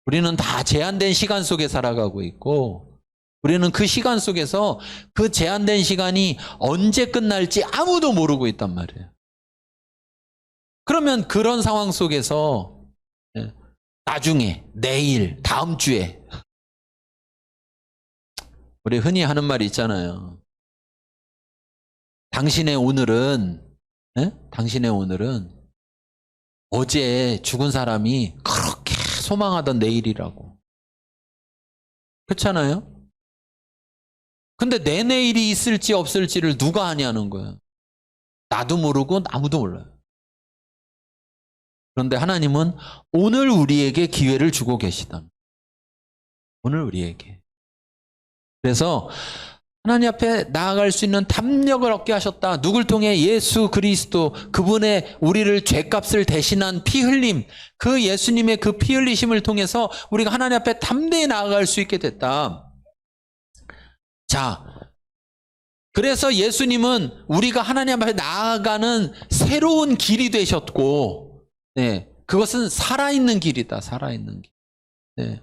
우리는 다 제한된 시간 속에 살아가고 있고, 우리는 그 시간 속에서 그 제한된 시간이 언제 끝날지 아무도 모르고 있단 말이에요. 그러면 그런 상황 속에서 나중에, 내일, 다음 주에, 우리 흔히 하는 말이 있잖아요. 당신의 오늘은 어제 죽은 사람이 그렇게 소망하던 내일이라고. 그렇잖아요? 근데 내 내일이 있을지 없을지를 누가 아냐는 거예요. 나도 모르고 아무도 몰라요. 그런데 하나님은 오늘 우리에게 기회를 주고 계시다. 오늘 우리에게. 그래서 하나님 앞에 나아갈 수 있는 담력을 얻게 하셨다. 누굴 통해? 예수 그리스도, 그분의 우리를 죄값을 대신한 피 흘림, 그 예수님의 그 피 흘리심을 통해서 우리가 하나님 앞에 담대히 나아갈 수 있게 됐다. 자, 그래서 예수님은 우리가 하나님 앞에 나아가는 새로운 길이 되셨고, 네, 그것은 살아있는 길이다. 살아있는 길. 네.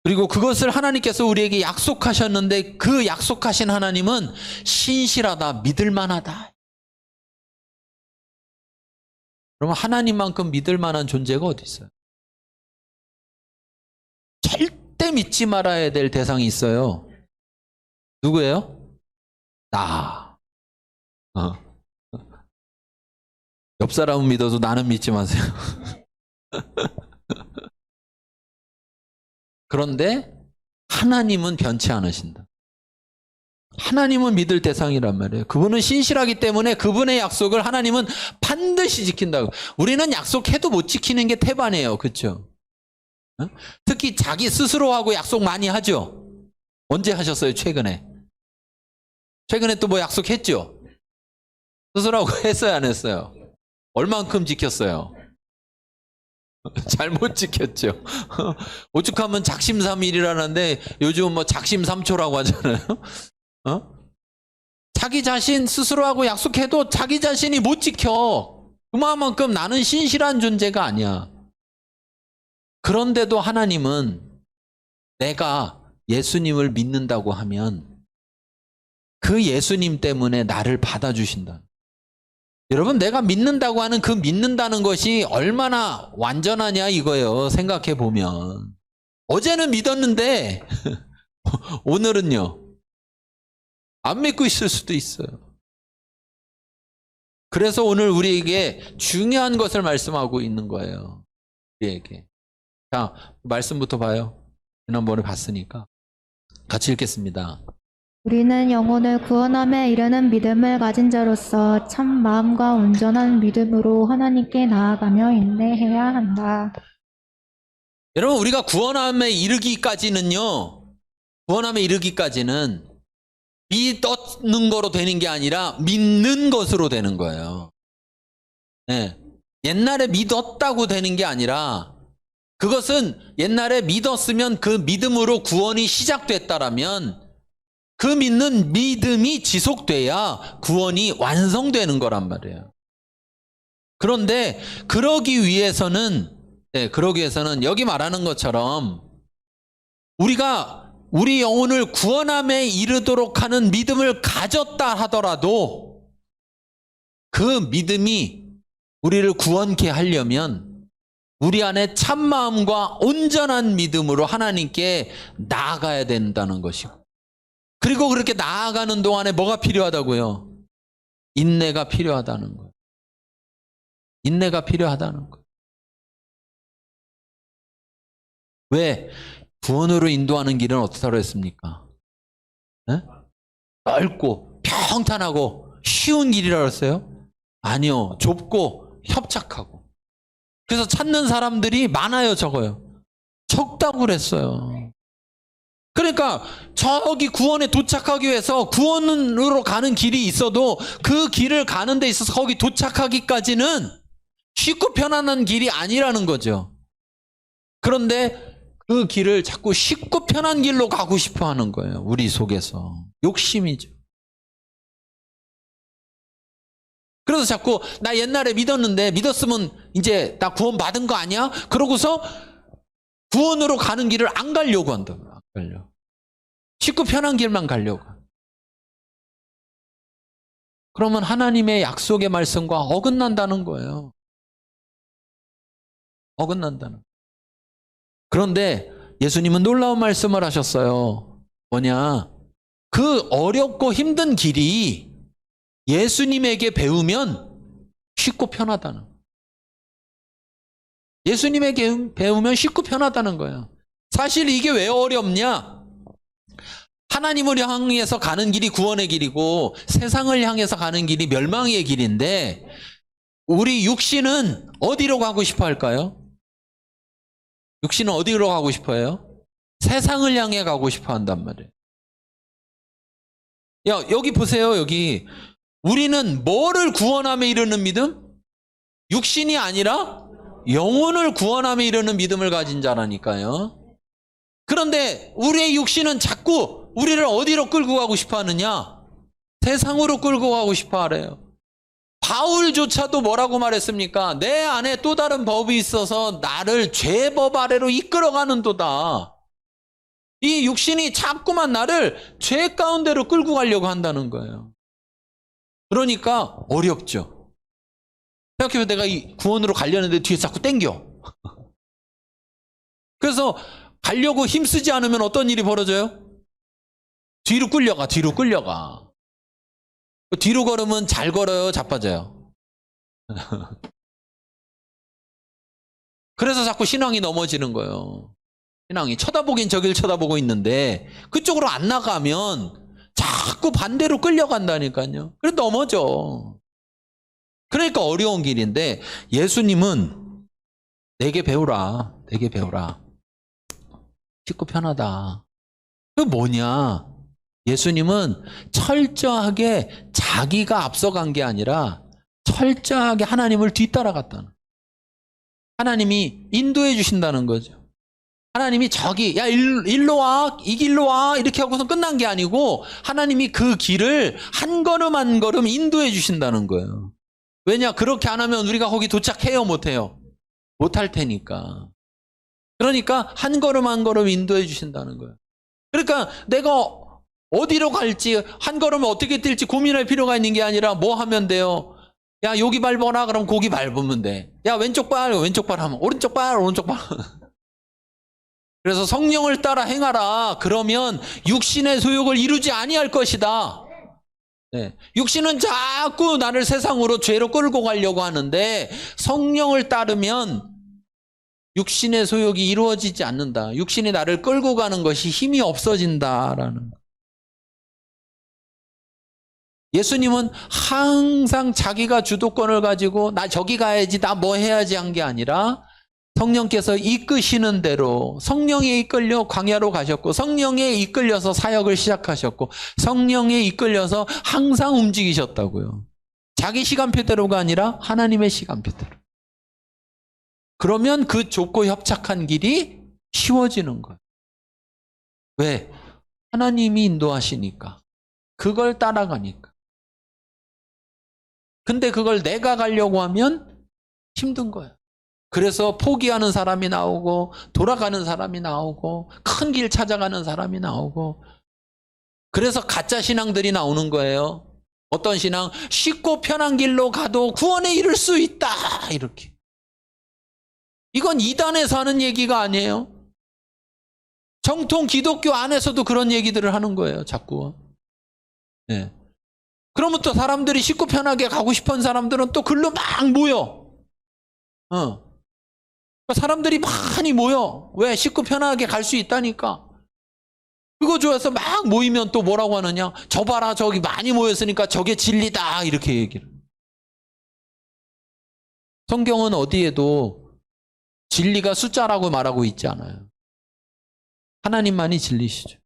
그리고 그것을 하나님께서 우리에게 약속하셨는데 그 약속하신 하나님은 신실하다, 믿을만하다. 그러면 하나님만큼 믿을만한 존재가 어디 있어요? 절대 믿지 말아야 될 대상이 있어요. 누구예요? 나. 옆 사람은 믿어도 나는 믿지 마세요. 그런데 하나님은 변치 않으신다. 하나님은 믿을 대상이란 말이에요. 그분은 신실하기 때문에 그분의 약속을 하나님은 반드시 지킨다고. 우리는 약속해도 못 지키는 게 태반이에요. 그렇죠? 특히 자기 스스로하고 약속 많이 하죠. 언제 하셨어요? 최근에 또 뭐 약속했죠? 스스로하고 했어요? 안 했어요? 얼만큼 지켰어요? 잘못 지켰죠. 오죽하면 작심삼일이라는데 요즘 뭐 작심삼초라고 하잖아요. 자기 자신 스스로하고 약속해도 자기 자신이 못 지켜. 그만큼 나는 신실한 존재가 아니야. 그런데도 하나님은 내가 예수님을 믿는다고 하면 그 예수님 때문에 나를 받아주신다. 여러분, 내가 믿는다고 하는 그 믿는다는 것이 얼마나 완전하냐 이거예요. 생각해 보면. 어제는 믿었는데 오늘은요. 안 믿고 있을 수도 있어요. 그래서 오늘 우리에게 중요한 것을 말씀하고 있는 거예요. 우리에게. 자, 말씀부터 봐요. 지난번에 봤으니까. 같이 읽겠습니다. 우리는 영혼을 구원함에 이르는 믿음을 가진 자로서 참 마음과 온전한 믿음으로 하나님께 나아가며 인내해야 한다. 여러분, 우리가 구원함에 이르기까지는 믿는 거로 되는 게 아니라 믿는 것으로 되는 거예요. 네. 옛날에 믿었다고 되는 게 아니라 그것은 옛날에 믿었으면 그 믿음으로 구원이 시작됐다라면 그 믿는 믿음이 지속돼야 구원이 완성되는 거란 말이에요. 그런데 그러기 위해서는 여기 말하는 것처럼 우리가 우리 영혼을 구원함에 이르도록 하는 믿음을 가졌다 하더라도 그 믿음이 우리를 구원케 하려면 우리 안에 참마음과 온전한 믿음으로 하나님께 나아가야 된다는 것이고, 그리고 그렇게 나아가는 동안에 뭐가 필요하다고요? 인내가 필요하다는 거예요. 인내가 필요하다는 거예요. 왜? 구원으로 인도하는 길은 어떻다고 했습니까? 네? 넓고 평탄하고 쉬운 길이라고 했어요? 아니요. 좁고 협착하고. 그래서 찾는 사람들이 많아요, 적어요? 적다고 그랬어요. 그러니까 저기 구원에 도착하기 위해서 구원으로 가는 길이 있어도 그 길을 가는 데 있어서 거기 도착하기까지는 쉽고 편안한 길이 아니라는 거죠. 그런데 그 길을 자꾸 쉽고 편한 길로 가고 싶어 하는 거예요. 우리 속에서. 욕심이죠. 그래서 자꾸 나 옛날에 믿었는데 믿었으면 이제 나 구원 받은 거 아니야? 그러고서 구원으로 가는 길을 안 가려고 한다고요. 안 가려고. 쉽고 편한 길만 가려고. 그러면 하나님의 약속의 말씀과 어긋난다는 거예요. 어긋난다는. 그런데 예수님은 놀라운 말씀을 하셨어요. 뭐냐? 그 어렵고 힘든 길이 예수님에게 배우면 쉽고 편하다는. 예수님에게 배우면 쉽고 편하다는 거예요. 사실 이게 왜 어렵냐? 하나님을 향해서 가는 길이 구원의 길이고 세상을 향해서 가는 길이 멸망의 길인데 우리 육신은 어디로 가고 싶어 할까요? 육신은 어디로 가고 싶어요? 세상을 향해 가고 싶어 한단 말이에요. 야, 여기 보세요. 여기 우리는 뭐를 구원함에 이르는 믿음? 육신이 아니라 영혼을 구원함에 이르는 믿음을 가진 자라니까요. 그런데 우리의 육신은 자꾸 우리를 어디로 끌고 가고 싶어 하느냐? 세상으로 끌고 가고 싶어 하래요. 바울조차도 뭐라고 말했습니까? 내 안에 또 다른 법이 있어서 나를 죄법 아래로 이끌어가는도다. 이 육신이 자꾸만 나를 죄 가운데로 끌고 가려고 한다는 거예요. 그러니까 어렵죠. 생각해보면 내가 이 구원으로 가려는데 뒤에 자꾸 땡겨. 그래서 가려고 힘쓰지 않으면 어떤 일이 벌어져요? 뒤로 끌려가, 뒤로 끌려가. 뒤로 걸으면 잘 걸어요, 자빠져요. 그래서 자꾸 신앙이 넘어지는 거예요. 신앙이 쳐다보긴 저길 쳐다보고 있는데 그쪽으로 안 나가면 자꾸 반대로 끌려간다니까요. 그래서 넘어져. 그러니까 어려운 길인데 예수님은 내게 배우라. 내게 배우라. 쉽고 편하다. 그 뭐냐? 예수님은 철저하게 자기가 앞서간 게 아니라 철저하게 하나님을 뒤따라갔다는. 하나님이 인도해 주신다는 거죠. 하나님이 저기 야 일로 와, 이 길로 와 이렇게 하고서 끝난 게 아니고 하나님이 그 길을 한 걸음 한 걸음 인도해 주신다는 거예요. 왜냐? 그렇게 안 하면 우리가 거기 도착해요, 못해요? 못할 테니까. 그러니까 한 걸음 한 걸음 인도해 주신다는 거예요. 그러니까 내가 어디로 갈지 한 걸음을 어떻게 뛸지 고민할 필요가 있는 게 아니라 뭐 하면 돼요? 야 여기 밟아라 그럼 거기 밟으면 돼. 야 왼쪽 발 왼쪽 발 하면 오른쪽 발 오른쪽 발. 그래서 성령을 따라 행하라. 그러면 육신의 소욕을 이루지 아니할 것이다. 네. 육신은 자꾸 나를 세상으로 죄로 끌고 가려고 하는데 성령을 따르면 육신의 소욕이 이루어지지 않는다. 육신이 나를 끌고 가는 것이 힘이 없어진다라는. 예수님은 항상 자기가 주도권을 가지고 나 저기 가야지 나 뭐 해야지 한 게 아니라 성령께서 이끄시는 대로 성령에 이끌려 광야로 가셨고 성령에 이끌려서 사역을 시작하셨고 성령에 이끌려서 항상 움직이셨다고요. 자기 시간표대로가 아니라 하나님의 시간표대로. 그러면 그 좁고 협착한 길이 쉬워지는 거예요. 왜? 하나님이 인도하시니까. 그걸 따라가니까. 근데 그걸 내가 가려고 하면 힘든 거예요. 그래서 포기하는 사람이 나오고 돌아가는 사람이 나오고 큰 길 찾아가는 사람이 나오고 그래서 가짜 신앙들이 나오는 거예요. 어떤 신앙? 쉽고 편한 길로 가도 구원에 이를 수 있다. 이렇게. 이건 이단에서 하는 얘기가 아니에요. 정통 기독교 안에서도 그런 얘기들을 하는 거예요. 자꾸. 네. 그러면 또 사람들이 쉽고 편하게 가고 싶은 사람들은 또 글로 막 모여. 사람들이 많이 모여. 왜? 쉽고 편하게 갈 수 있다니까. 그거 좋아해서 막 모이면 또 뭐라고 하느냐? 저 봐라, 저기 많이 모였으니까 저게 진리다. 이렇게 얘기를. 성경은 어디에도 진리가 숫자라고 말하고 있지 않아요. 하나님만이 진리시죠.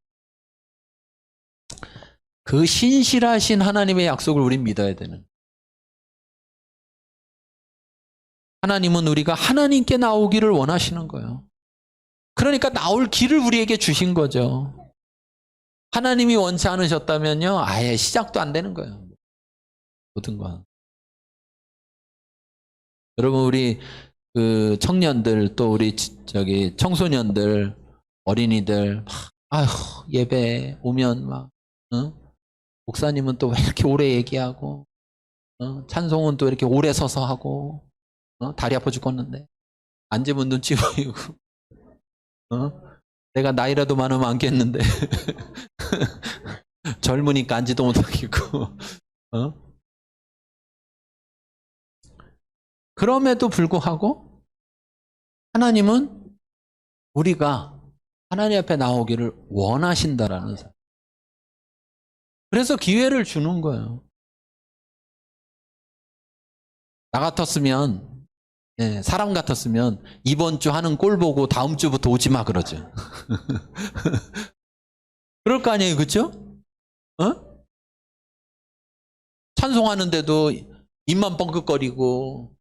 그 신실하신 하나님의 약속을 우린 믿어야 되는. 하나님은 우리가 하나님께 나오기를 원하시는 거예요. 그러니까 나올 길을 우리에게 주신 거죠. 하나님이 원치 않으셨다면요, 아예 시작도 안 되는 거예요. 모든 건. 여러분, 우리 그 청년들 또 우리 저기 청소년들 어린이들 막 아휴 예배 오면 막 목사님은 또 왜 이렇게 오래 얘기하고 찬송은 또 이렇게 오래 서서 하고 다리 아파 죽겠는데 앉으면 눈치 보이고 내가 나이라도 많으면 앉겠는데 젊으니까 앉지도 못하겠고 그럼에도 불구하고 하나님은 우리가 하나님 앞에 나오기를 원하신다라는 사실. 그래서 기회를 주는 거예요. 나 같았으면 사람 같았으면 이번 주 하는 꼴 보고 다음 주부터 오지 마 그러죠. 그럴 거 아니에요, 그렇죠? 찬송하는데도 입만 뻥긋거리고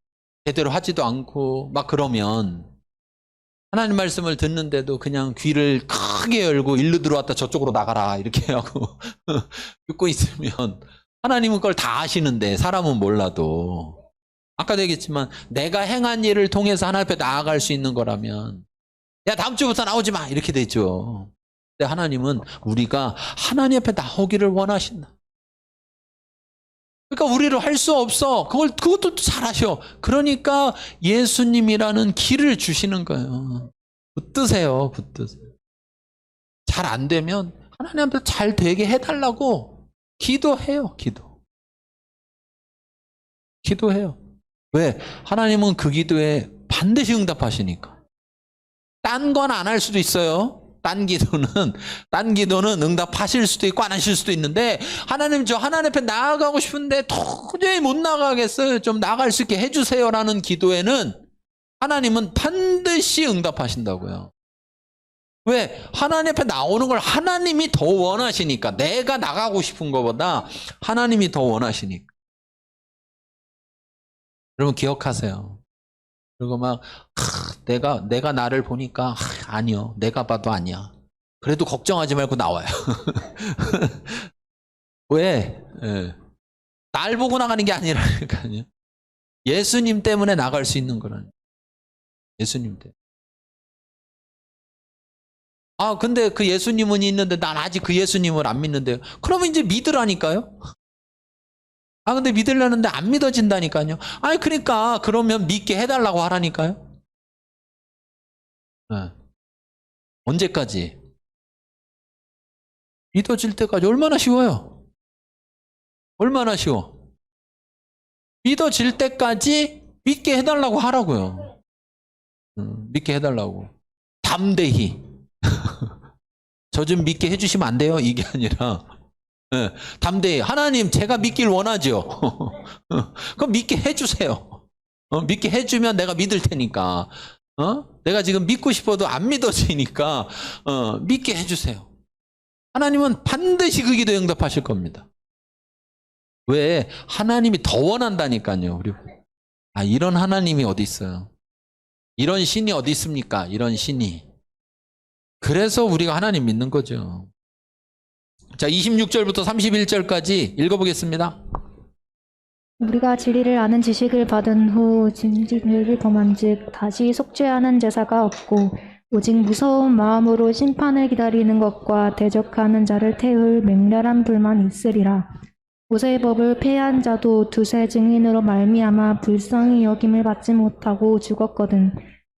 제대로 하지도 않고 막 그러면 하나님 말씀을 듣는데도 그냥 귀를 크게 열고 일로 들어왔다 저쪽으로 나가라 이렇게 하고 듣고 있으면 하나님은 그걸 다 아시는데 사람은 몰라도 아까도 얘기했지만 내가 행한 일을 통해서 하나님 앞에 나아갈 수 있는 거라면 야 다음 주부터 나오지 마 이렇게 되죠. 근데 하나님은 우리가 하나님 앞에 나오기를 원하신다. 그러니까 우리로 할 수 없어. 그것도 잘하셔. 그러니까 예수님이라는 길을 주시는 거예요. 붙드세요, 붙드세요. 잘 안 되면 하나님 앞에 잘 되게 해달라고 기도해요, 기도해요. 왜? 하나님은 그 기도에 반드시 응답하시니까. 딴 건 안 할 수도 있어요. 딴 기도는 응답하실 수도 있고 안 하실 수도 있는데 하나님 저 하나님 앞에 나아가고 싶은데 도저히 못 나가겠어요. 좀 나아갈 수 있게 해주세요라는 기도에는 하나님은 반드시 응답하신다고요. 왜? 하나님 앞에 나오는 걸 하나님이 더 원하시니까. 내가 나가고 싶은 것보다 하나님이 더 원하시니까. 여러분 기억하세요. 그리고 막 내가 나를 보니까 아니요. 내가 봐도 아니야. 그래도 걱정하지 말고 나와요. 왜? 날 보고 나가는 게 아니라니까요. 예수님 때문에 나갈 수 있는 거라니까. 예수님 때문에. 근데 그 예수님은 있는데 난 아직 그 예수님을 안 믿는데요. 그러면 이제 믿으라니까요. 근데 믿으려는데 안 믿어진다니까요. 그러니까 그러면 믿게 해달라고 하라니까요. 언제까지? 믿어질 때까지. 얼마나 쉬워요? 얼마나 쉬워? 믿어질 때까지 믿게 해달라고 하라고요. 믿게 해달라고. 담대히. 저 좀 믿게 해주시면 안 돼요? 이게 아니라 담대히. 하나님 제가 믿길 원하죠. 그럼 믿게 해주세요. 믿게 해주면 내가 믿을 테니까. 내가 지금 믿고 싶어도 안 믿어지니까 믿게 해주세요. 하나님은 반드시 그 기도에 응답하실 겁니다. 왜? 하나님이 더 원한다니까요. 우리 이런 하나님이 어디 있어요? 이런 신이 어디 있습니까? 이런 신이. 그래서 우리가 하나님 믿는 거죠. 자, 26절부터 31절까지 읽어보겠습니다. 우리가 진리를 아는 지식을 받은 후 진리를 범한즉 다시 속죄하는 제사가 없고 오직 무서운 마음으로 심판을 기다리는 것과 대적하는 자를 태울 맹렬한 불만 있으리라. 모세의 법을 폐한 자도 두세 증인으로 말미암아 불쌍히 여김을 받지 못하고 죽었거든.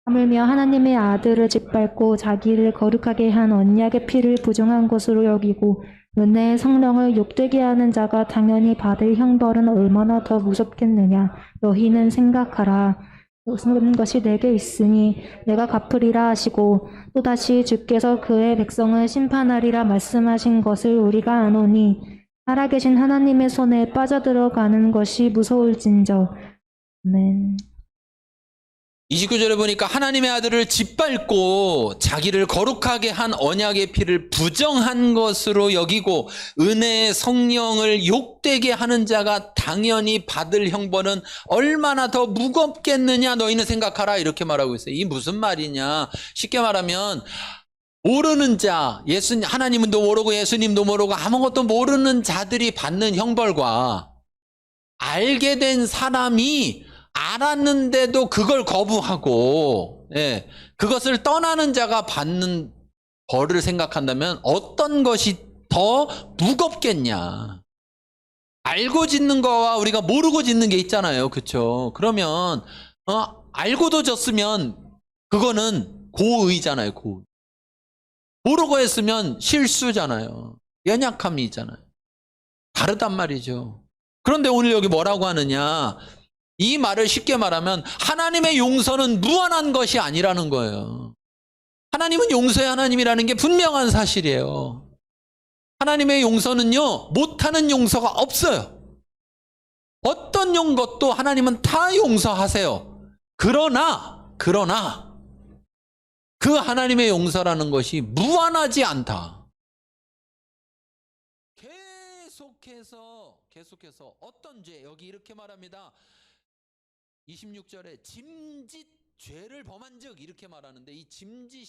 하물며 하나님의 아들을 짓밟고 자기를 거룩하게 한 언약의 피를 부정한 것으로 여기고 은혜의 성령을 욕되게 하는 자가 당연히 받을 형벌은 얼마나 더 무섭겠느냐. 너희는 생각하라. 모든 것이 내게 있으니 내가 갚으리라 하시고 또다시 주께서 그의 백성을 심판하리라 말씀하신 것을 우리가 아노니 살아계신 하나님의 손에 빠져들어가는 것이 무서울진저. 아멘. 29절에 보니까 하나님의 아들을 짓밟고 자기를 거룩하게 한 언약의 피를 부정한 것으로 여기고 은혜의 성령을 욕되게 하는 자가 당연히 받을 형벌은 얼마나 더 무겁겠느냐 너희는 생각하라 이렇게 말하고 있어요. 이 무슨 말이냐. 쉽게 말하면 모르는 자, 하나님도 모르고 예수님도 모르고 아무것도 모르는 자들이 받는 형벌과 알게 된 사람이 알았는데도 그걸 거부하고, 예, 그것을 떠나는 자가 받는 벌을 생각한다면 어떤 것이 더 무겁겠냐. 알고 짓는 거와 우리가 모르고 짓는 게 있잖아요. 그렇죠? 그러면 알고도 졌으면 그거는 고의잖아요. 고의. 모르고 했으면 실수잖아요. 연약함이잖아요. 다르단 말이죠. 그런데 오늘 여기 뭐라고 하느냐? 이 말을 쉽게 말하면 하나님의 용서는 무한한 것이 아니라는 거예요. 하나님은 용서의 하나님이라는 게 분명한 사실이에요. 하나님의 용서는요, 못하는 용서가 없어요. 어떤 것도 하나님은 다 용서하세요. 그러나 그 하나님의 용서라는 것이 무한하지 않다. 계속해서 어떤 죄, 여기 이렇게 말합니다. 26절에 짐짓 죄를 범한 즉 이렇게 말하는데 이 짐짓이